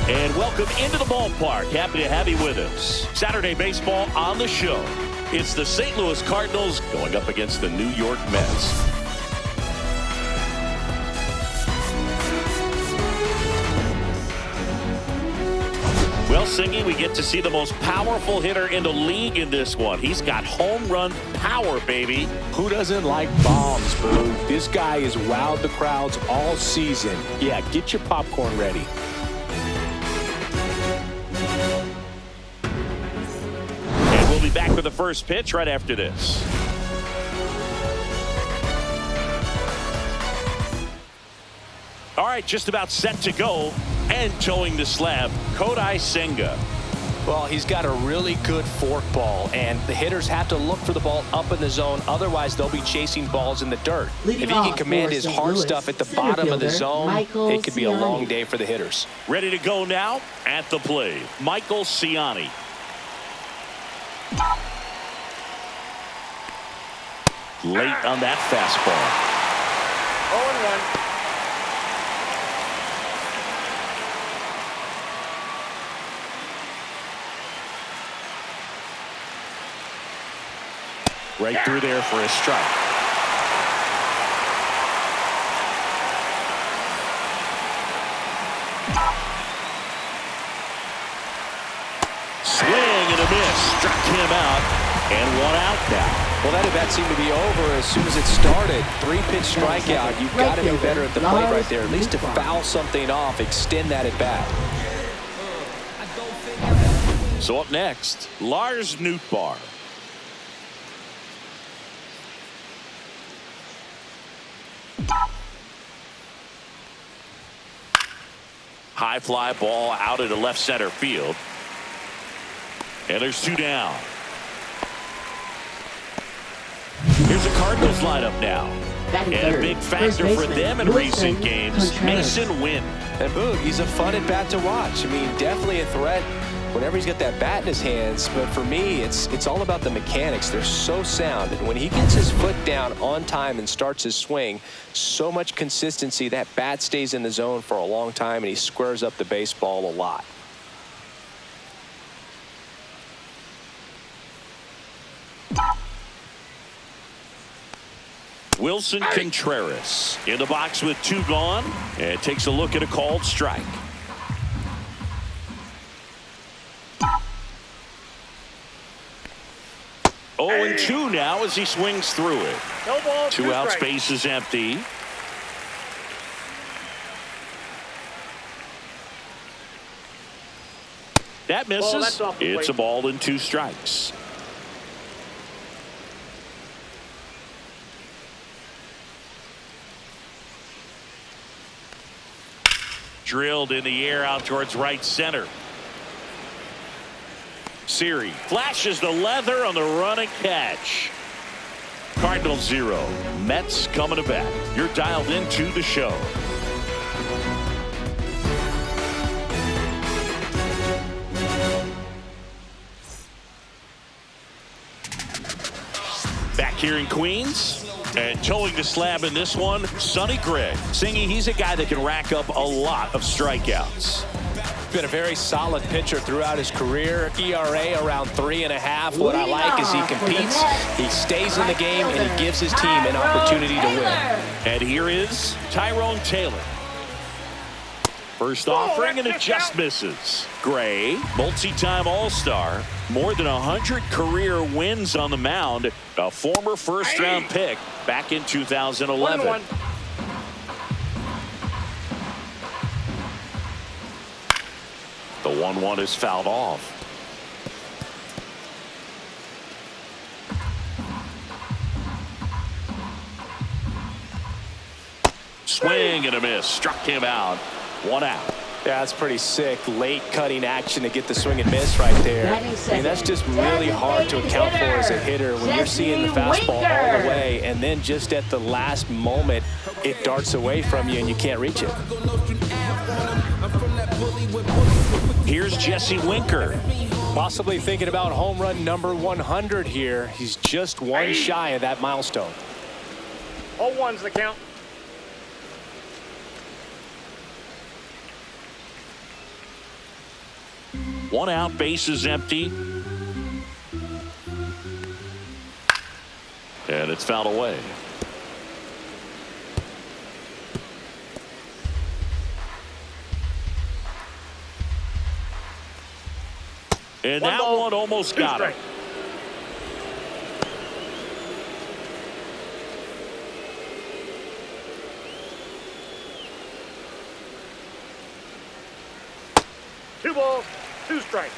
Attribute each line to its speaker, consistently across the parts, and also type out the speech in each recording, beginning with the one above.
Speaker 1: And welcome into the ballpark. Happy to have you with us. Saturday baseball on the show. It's the St. Louis Cardinals going up against the New York Mets. Well, Singy, we get to see the most powerful hitter in the league in this one. He's got home run power, baby.
Speaker 2: Who doesn't like bombs, Boo? This guy has wowed the crowds all season. Yeah, get your popcorn ready.
Speaker 1: And we'll be back with the first pitch right after this. All right, just about set to go. And towing the slab, Kodai Senga.
Speaker 2: Well, he's got a really good fork ball, and the hitters have to look for the ball up in the zone. Otherwise, they'll be chasing balls in the dirt. If he can command his hard stuff at the bottom of the zone, it could be a long day for the hitters.
Speaker 1: Ready to go now at the plate, Michael Ciani. Late on that fastball. 0-1. Right through there for a strike. Swing and a miss. Struck him out. And one out now.
Speaker 2: Well, that at bat seemed to be over as soon as it started. 3-pitch strikeout. You've got to be better at the plate right there. At least to foul something off, extend that at bat.
Speaker 1: So up next, Lars Nootbaar. High fly ball out into left center field. And there's 2 down. Here's the Cardinals lineup now. And a big factor for them in recent games, Mason Wynn.
Speaker 2: And Boog, he's a fun at bat to watch. I mean, definitely a threat whenever he's got that bat in his hands. But for me, it's all about the mechanics. They're so sound. And when he gets his foot down on time and starts his swing, so much consistency, that bat stays in the zone for a long time, and he squares up the baseball a lot.
Speaker 1: Wilson Contreras in the box with 2 gone, and takes a look at a called strike. Oh, and 2 now as he swings through it.
Speaker 3: No ball,
Speaker 1: 2 out,
Speaker 3: strikes.
Speaker 1: space is empty. That misses. It's a ball and 2 strikes. Drilled in the air out towards right center. Siri flashes the leather on the run and catch. Cardinals 0, Mets coming to bat. You're dialed into the show. Back here in Queens. And towing the slab in this one, Sonny Gregg. Singy, he's a guy that can rack up a lot of strikeouts.
Speaker 2: Been a very solid pitcher throughout his career. ERA around 3.5. What I like is he competes, he stays in the game, and he gives his team an opportunity to win.
Speaker 1: And here is Tyrone Taylor. First offering, and it just misses. Gray, multi-time All-Star, more than 100 career wins on the mound, a former first-round pick back in 2011.
Speaker 3: 1-1.
Speaker 1: The 1-1 is fouled off. Swing and a miss. Struck him out. 1 out.
Speaker 2: Yeah, that's pretty sick. Late cutting action to get the swing and miss right there. I mean, that's just really hard to account for as a hitter when you're seeing the fastball all the way, and then just at the last moment, it darts away from you and you can't reach it.
Speaker 1: Here's Jesse Winker.
Speaker 2: Possibly thinking about home run number 100 here. He's just 1 shy of that milestone.
Speaker 3: All ones the count.
Speaker 1: One out, bases empty. And it's fouled away. And that one almost got him.
Speaker 3: Two balls, two strikes.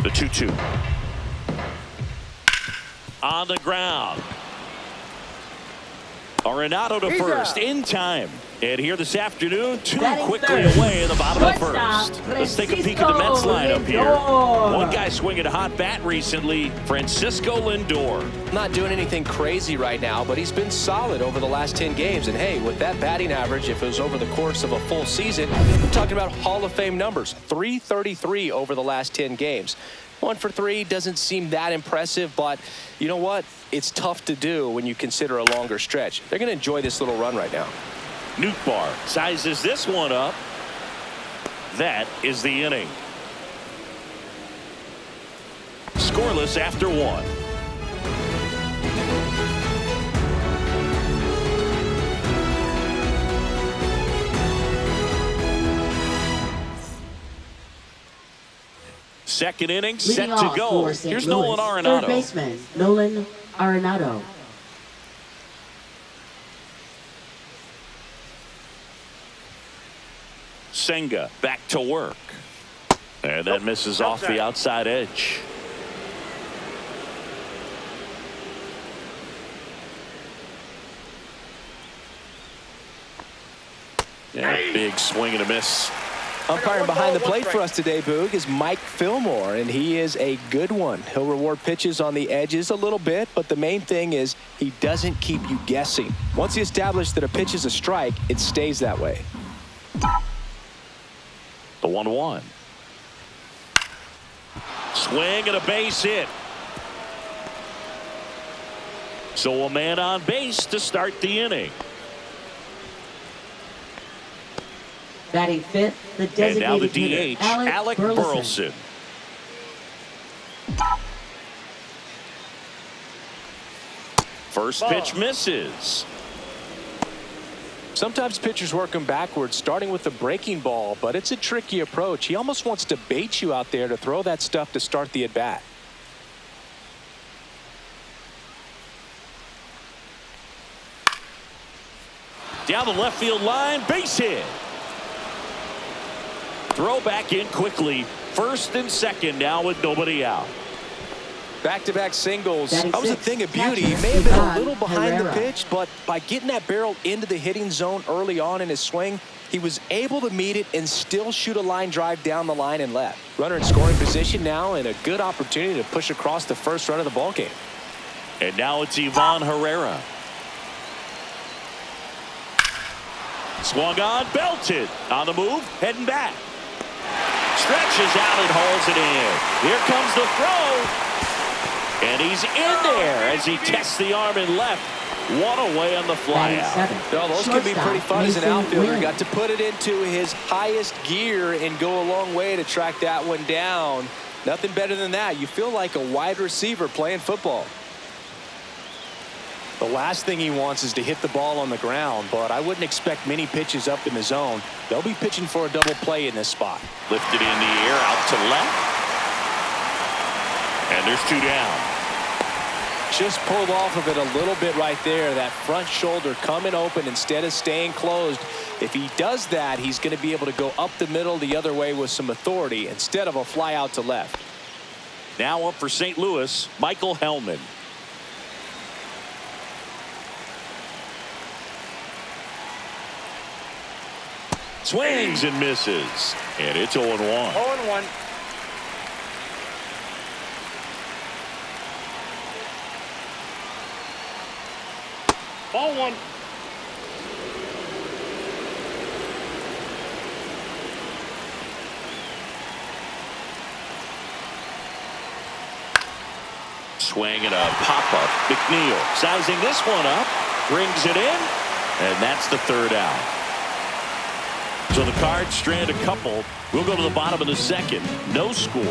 Speaker 1: The 2-2. On the ground. Arenado to first in time. And here this afternoon, two quickly away in the bottom of the first. Let's take a peek at the Mets lineup here. One guy swinging a hot bat recently, Francisco Lindor.
Speaker 2: Not doing anything crazy right now, but he's been solid over the last 10 games. And hey, with that batting average, if it was over the course of a full season, we're talking about Hall of Fame numbers. 333 over the last 10 games. 1 for 3 doesn't seem that impressive, but you know what? It's tough to do when you consider a longer stretch. They're going to enjoy this little run right now.
Speaker 1: Nootbaar sizes this one up. That is the inning. Scoreless after one. Second inning set to go. Here's Nolan Arenado.
Speaker 4: Third baseman, Nolan Arenado.
Speaker 1: Senga back to work. And that misses off the outside edge. Yeah, big swing and a miss.
Speaker 2: Umpiring behind the plate for us today, Boog, is Mike Fillmore, and he is a good one. He'll reward pitches on the edges a little bit, but the main thing is he doesn't keep you guessing. Once he establishes that a pitch is a strike, it stays that way.
Speaker 1: The 1-1. Swing and a base hit. So a man on base to start the inning.
Speaker 4: Batting fifth, the
Speaker 1: And now the
Speaker 4: designated
Speaker 1: DH,
Speaker 4: hitter,
Speaker 1: Alec Burleson. First pitch misses.
Speaker 2: Sometimes pitchers work him backwards, starting with the breaking ball, but it's a tricky approach. He almost wants to bait you out there to throw that stuff to start the at-bat.
Speaker 1: Down the left field line, base hit. Throw back in quickly. First and second now with nobody out.
Speaker 2: Back-to-back singles.
Speaker 4: Batting
Speaker 2: That was a
Speaker 4: sixth,
Speaker 2: thing of beauty. He
Speaker 4: catcher,
Speaker 2: may have been a
Speaker 4: Ivan
Speaker 2: little behind the
Speaker 4: Herrera.
Speaker 2: pitch, but by getting that barrel into the hitting zone early on in his swing, he was able to meet it and still shoot a line drive down the line and left. Runner in scoring position now, and a good opportunity to push across the first run of the ballgame.
Speaker 1: And now it's Ivan Herrera. Swung on, belted. On the move, heading back. Stretches out and hauls it in. Here comes the throw. And he's in there as he tests the arm and left. One away on the fly out.
Speaker 2: No, those can be pretty fun as an outfielder. Got to put it into his highest gear and go a long way to track that one down. Nothing better than that. You feel like a wide receiver playing football. The last thing he wants is to hit the ball on the ground, but I wouldn't expect many pitches up in the zone. They'll be pitching for a double play in this spot.
Speaker 1: Lifted in the air out to left. And there's two down.
Speaker 2: Just pulled off of it a little bit right there. That front shoulder coming open instead of staying closed. If he does that, he's going to be able to go up the middle the other way with some authority instead of a fly out to left.
Speaker 1: Now up for St. Louis, Michael Hellman. Swings and misses. And it's 0-1.
Speaker 3: 0-1. Ball one.
Speaker 1: Swing and a pop-up. McNeil sizing this one up. Brings it in. And that's the third out. So the Cards strand a couple. We'll go to the bottom of the second. No score.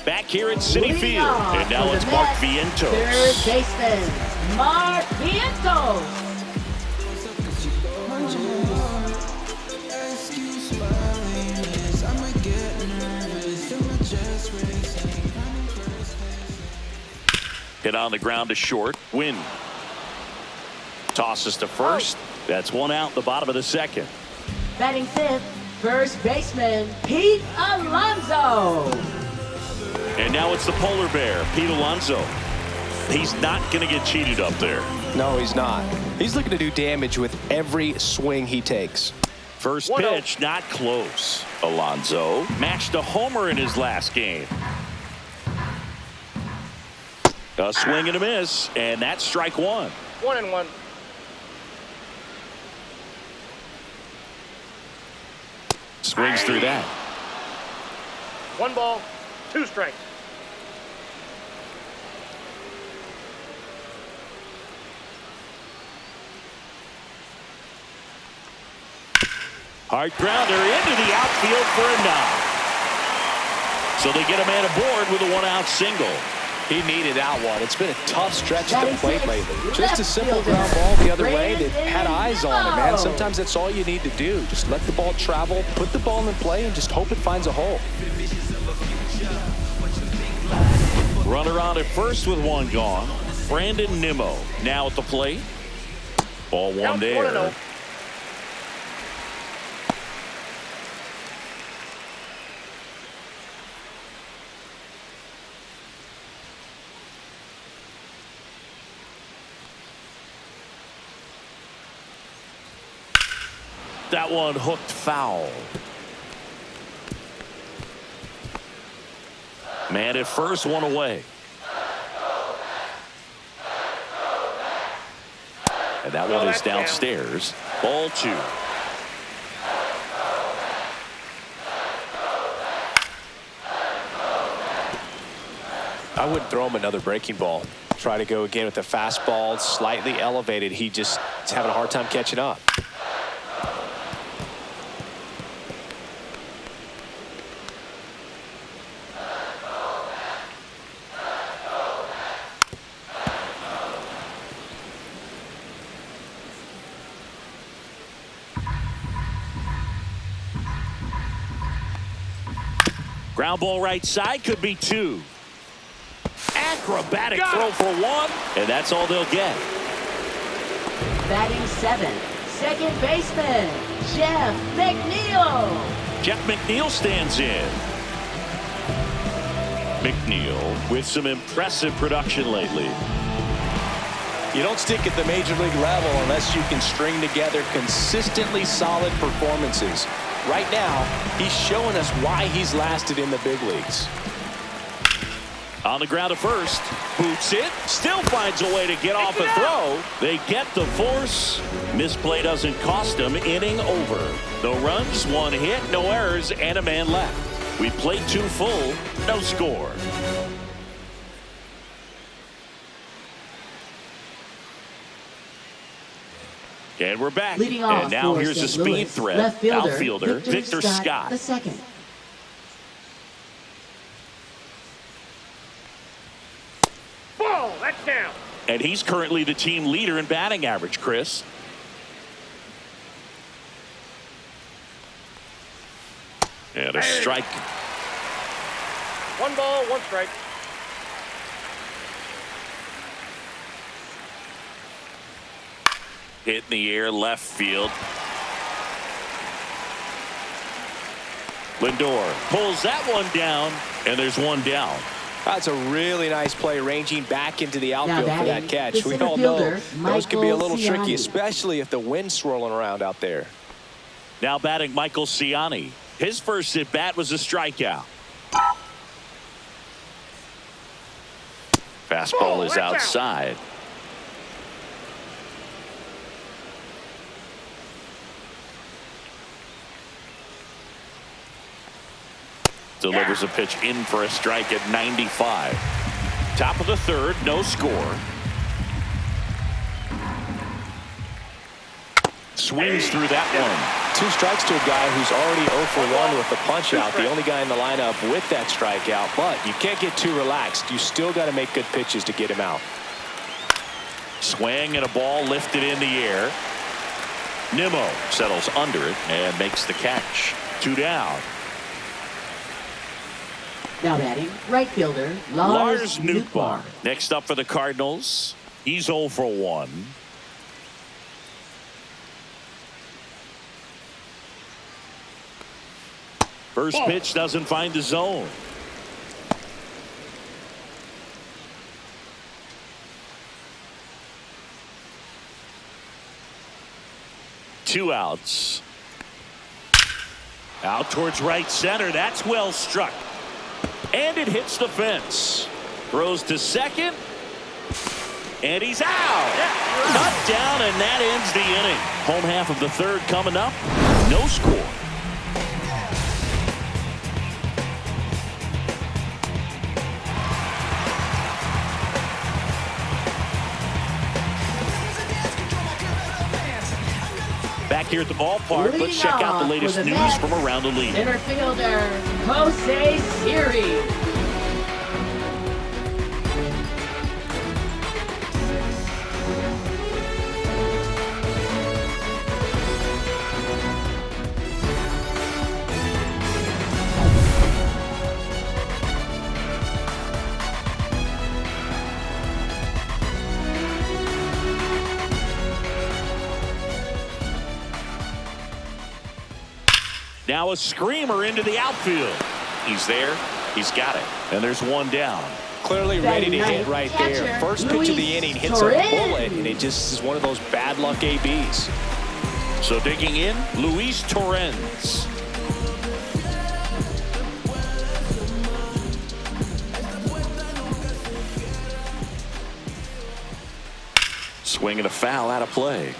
Speaker 1: Back here at Citi Field. And now it's Mark Vientos.
Speaker 4: Third baseman, Mark Vientos.
Speaker 1: Hit on the ground to short. Win. Tosses to first. That's one out, the bottom of the second.
Speaker 4: Batting fifth, first baseman, Pete Alonso.
Speaker 1: And now it's the polar bear, Pete Alonso. He's not going to get cheated up there.
Speaker 2: No, he's not. He's looking to do damage with every swing he takes.
Speaker 1: First pitch, not close. Alonso matched a homer in his last game. A swing and a miss, and that's strike one.
Speaker 3: 1-1.
Speaker 1: Swings through that.
Speaker 3: 1 ball, 2 strikes.
Speaker 1: Hard grounder into the outfield for a knock. So they get a man aboard with a one-out single.
Speaker 2: He needed that one. It's been a tough stretch at the
Speaker 4: Batting
Speaker 2: plate
Speaker 4: sixth,
Speaker 2: lately.
Speaker 4: left
Speaker 2: Just a simple
Speaker 4: fielder,
Speaker 2: ground ball the other way that
Speaker 4: Brandon
Speaker 2: had eyes on it, man.
Speaker 4: Nimmo.
Speaker 2: Sometimes that's all you need to do. Just let the ball travel, put the ball in play, and just hope it finds a hole.
Speaker 1: Runner on at first with one gone. Brandon Nimmo now at the plate. Ball one
Speaker 3: Count
Speaker 1: there.
Speaker 3: 1-0.
Speaker 1: That one hooked foul. Man at first, one away. And that one is downstairs. Ball two.
Speaker 2: I wouldn't throw him another breaking ball. Try to go again with the fastball, slightly elevated. He's having a hard time catching up.
Speaker 1: Ground ball right side, could be two. Acrobatic throw for one, and that's all they'll get.
Speaker 4: Batting seventh, second baseman, Jeff McNeil.
Speaker 1: Jeff McNeil stands in. McNeil with some impressive production lately.
Speaker 2: You don't stick at the major league level unless you can string together consistently solid performances. Right now, he's showing us why he's lasted in the big leagues.
Speaker 1: On the ground to first, boots it, still finds a way to get off a throw. They get the force. Misplay doesn't cost them. Inning over. No runs, one hit, no errors, and a man left. We played two full, no score. And we're back.
Speaker 4: Leading off
Speaker 1: And now
Speaker 4: for
Speaker 1: here's a
Speaker 4: St.
Speaker 1: speed
Speaker 4: Louis,
Speaker 1: threat.
Speaker 4: left fielder,
Speaker 1: Outfielder Victor Scott.
Speaker 4: the second.
Speaker 3: Ball, that's down.
Speaker 1: And he's currently the team leader in batting average, Chris. And a strike.
Speaker 3: 1 ball, 1 strike.
Speaker 1: Hit in the air, left field. Lindor pulls that one down, and there's one down.
Speaker 2: That's a really nice play, ranging back into the outfield for that catch.
Speaker 4: the
Speaker 2: We
Speaker 4: center
Speaker 2: all know
Speaker 4: fielder,
Speaker 2: those can be a little
Speaker 4: Michael
Speaker 2: tricky,
Speaker 4: Ciani.
Speaker 2: especially if the wind's swirling around out there.
Speaker 1: Now batting Michael Ciani. His first at bat was a strikeout. Fastball is outside. Delivers a pitch in for a strike at 95. Top of the third, no score. Swings through that one.
Speaker 2: 2 strikes to a guy who's already 0 for 1 with the punch out. The only guy in the lineup with that strikeout. But you can't get too relaxed. You still got to make good pitches to get him out.
Speaker 1: Swing and a ball lifted in the air. Nimmo settles under it and makes the catch. 2 down.
Speaker 4: Now batting, right fielder,
Speaker 1: Lars Nootbaar. Next up for the Cardinals, he's 0 for 1. First pitch doesn't find the zone. Two outs. Out towards right center. That's well struck. And it hits the fence. Throws to second. And he's out. Cut down, and that ends the inning. Home half of the third coming up. No score. Back here at the ballpark, let's check out the latest news from around the league.
Speaker 4: Center fielder, Jose Siri.
Speaker 1: Now a screamer into the outfield. He's there. He's got it. And there's one down.
Speaker 2: Clearly ready to hit right there. First pitch of the inning hits a bullet, and it just is one of those bad luck ABs.
Speaker 1: So digging in, Luis Torrens. Swinging a foul out of play.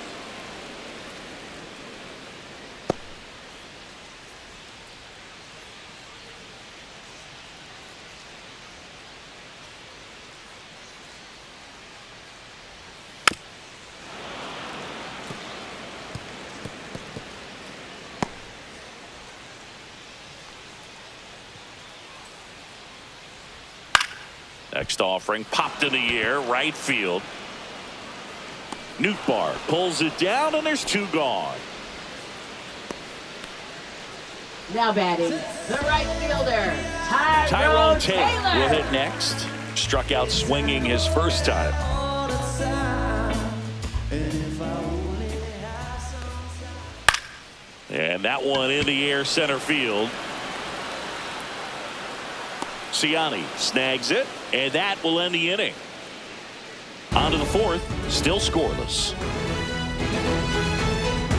Speaker 1: Next offering popped in the air, right field. Nootbaar pulls it down, and there's 2 gone.
Speaker 4: Now batting, the right fielder,
Speaker 1: Tyrone Taylor will hit next. Struck out swinging his first time. And that one in the air, center field. Siani snags it, and that will end the inning. On to the fourth, still scoreless.